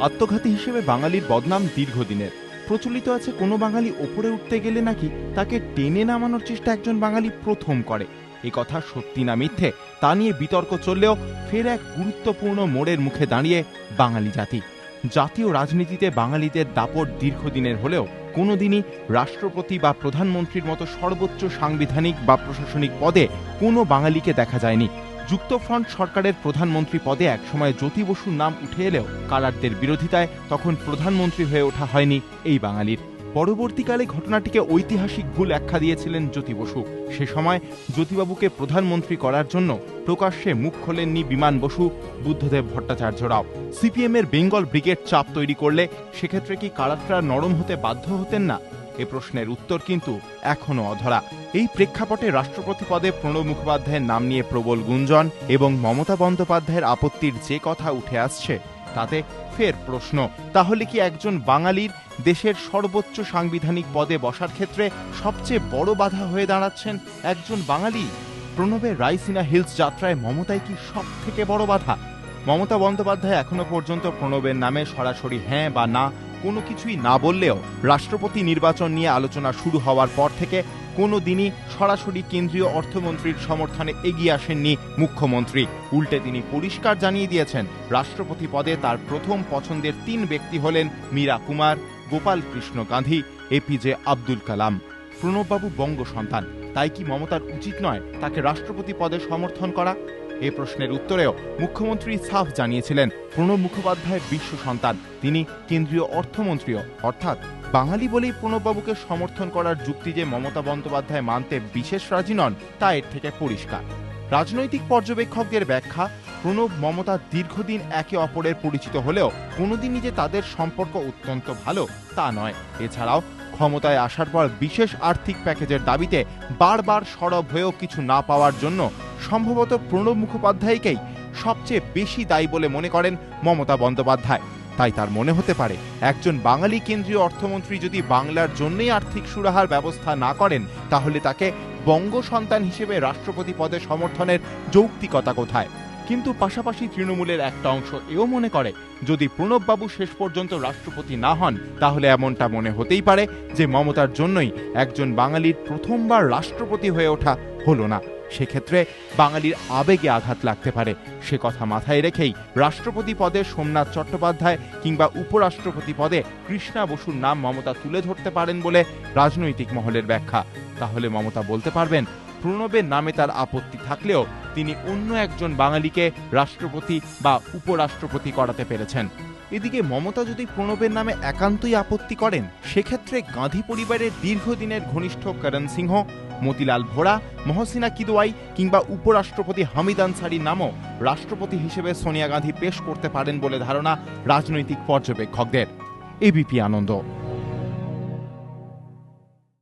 আত্মঘাতী হিসেবে বাঙালির বদনাম দীর্ঘদিনের। প্রচলিত আছে কোনো বাঙালি ওপরে উঠতে গেলে নাকি তাকে টেনে নামানোর চেষ্টা একজন বাঙালি প্রথম করে। এ কথা সত্যি না মিথ্যে তা নিয়ে বিতর্ক চললেও ফের এক গুরুত্বপূর্ণ মোড়ের মুখে দাঁড়িয়ে বাঙালি জাতি। জাতীয় রাজনীতিতে বাঙালিদের দাপট দীর্ঘদিনের হলেও কোনোদিনই রাষ্ট্রপতি বা প্রধানমন্ত্রীর মতো সর্বোচ্চ সাংবিধানিক বা প্রশাসনিক পদে কোনো বাঙালিকে দেখা যায়নি। যুক্তফ্রন্ট সরকারের প্রধানমন্ত্রী পদে একসময় জ্যোতি বসুর নাম উঠে এলেও কারারদের বিরোধিতায় তখন প্রধানমন্ত্রী হয়ে ওঠা হয়নি এই বাঙালির। পরবর্তীকালে ঘটনাটিকে ঐতিহাসিক ভুল ব্যাখ্যা দিয়েছিলেন জ্যোতি বসু। সে সময় জ্যোতিবাবুকে প্রধানমন্ত্রী করার জন্য প্রকাশ্যে মুখ খোলেননি বিমান বসু, বুদ্ধদেব ভট্টাচার্যরাও। সিপিএমের বেঙ্গল ব্রিগেড চাপ তৈরি করলে সেক্ষেত্রে কি কারাররা নরম হতে বাধ্য হতেন না? এ প্রশ্নের উত্তর কিন্তু এখনো অধরা। এই প্রেক্ষাপটে রাষ্ট্রপতি পদে প্রণব মুখোপাধ্যায়ের নাম নিয়ে প্রবল গুঞ্জন এবং মমতা বন্দ্যোপাধ্যায়ের আপত্তির যে কথা উঠে আসছে তাতে ফের প্রশ্ন, তাহলে কি একজন বাঙালির দেশের সর্বোচ্চ সাংবিধানিক পদে বসার ক্ষেত্রে সবচেয়ে বড় বাধা হয়ে দাঁড়াচ্ছেন একজন বাঙালি? প্রণবের রাইসিনা হিলস যাত্রায় মমতাই কি সব থেকে বড় বাধা? মমতা বন্দ্যোপাধ্যায় এখনো পর্যন্ত প্রণবের নামে সরাসরি হ্যাঁ বা না কোনো কিছুই না বললেও রাষ্ট্রপতি নির্বাচন নিয়ে আলোচনা শুরু হওয়ার পর থেকে কোনো দিনই সরাসরি কেন্দ্রীয় অর্থমন্ত্রীর সমর্থনে এগিয়ে আসেননি মুখ্যমন্ত্রী। উল্টে তিনি পরিষ্কার জানিয়ে দিয়েছেন রাষ্ট্রপতি পদে তার প্রথম পছন্দের 3 ব্যক্তি হলেন মীরা কুমার, গোপাল কৃষ্ণ গান্ধী, এপিজে আব্দুল কালাম। প্রণববাবু বঙ্গ সন্তান, তাই কি মমতার উচিত নয় তাকে রাষ্ট্রপতি পদে সমর্থন করা? এ প্রশ্নের উত্তরেও মুখ্যমন্ত্রী সাফ জানিয়েছিলেন প্রণব মুখোপাধ্যায়ের বিশ্ব সন্তান, তিনি কেন্দ্রীয় অর্থমন্ত্রীও, অর্থাৎ বাঙালি বলেই প্রণববাবুকে সমর্থন করার যুক্তি যে মমতা বন্দ্যোপাধ্যায় মানতে বিশেষ রাজি নন তা এর থেকে পরিষ্কার। রাজনৈতিক পর্যবেক্ষকদের ব্যাখ্যা, প্রণব মমতা দীর্ঘদিন একে অপরের পরিচিত হলেও কোনোদিনই যে তাদের সম্পর্ক অত্যন্ত ভালো তা নয়। এছাড়াও ক্ষমতায় আসার পর বিশেষ আর্থিক প্যাকেজের দাবিতে বারবার সরব হয়েও কিছু না পাওয়ার জন্য সম্ভবত প্রণব মুখোপাধ্যায়কেই সবচেয়ে বেশি দায়ী বলে মনে করেন মমতা বন্দ্যোপাধ্যায়। তাই তার মনে হতে পারে একজন বাঙালি কেন্দ্রীয় অর্থমন্ত্রী যদি বাংলার জন্যই আর্থিক সুরাহার ব্যবস্থা না করেন তাহলে তাকে বঙ্গ সন্তান হিসেবে রাষ্ট্রপতি পদে সমর্থনের যৌক্তিকতা কোথায়? কিন্তু পাশাপাশি তৃণমূলের একটা অংশ এও মনে করে যদি প্রণববাবু শেষ পর্যন্ত রাষ্ট্রপতি না হন তাহলে এমনটা মনে হতেই পারে যে মমতার জন্যই একজন বাঙালির প্রথমবার রাষ্ট্রপতি হয়ে ওঠা হলো না। সেক্ষেত্রে বাঙালির আবেগে আঘাত লাগতে পারে। সে কথা মাথায় রেখেই রাষ্ট্রপতি পদে সোমনাথ চট্টোপাধ্যায় কিংবা উপরাষ্ট্রপতি পদে কৃষ্ণা বসুর নাম মমতা তুলে ধরতে পারেন বলে রাজনৈতিক মহলের ব্যাখ্যা। তাহলে মমতা বলতে পারবেন প্রণবের নামে তার আপত্তি থাকলেও তিনি অন্য একজন বাঙালিকে রাষ্ট্রপতি বা উপরাষ্ট্রপতি করাতে পেরেছেন। এদিকে মমতা যদি প্রণবের নামে একান্তই আপত্তি করেন সেক্ষেত্রে গান্ধী পরিবারের দীর্ঘদিনের ঘনিষ্ঠ করণ সিংহ, মতিলাল ভোরা, মহসিনা কিদওয়াই কিংবা উপরাষ্ট্রপতি হামিদ আনসারির নামও রাষ্ট্রপতি হিসেবে সোনিয়া গান্ধী পেশ করতে পারেন বলে ধারণা রাজনৈতিক পর্যবেক্ষকদের। এবিপি আনন্দ।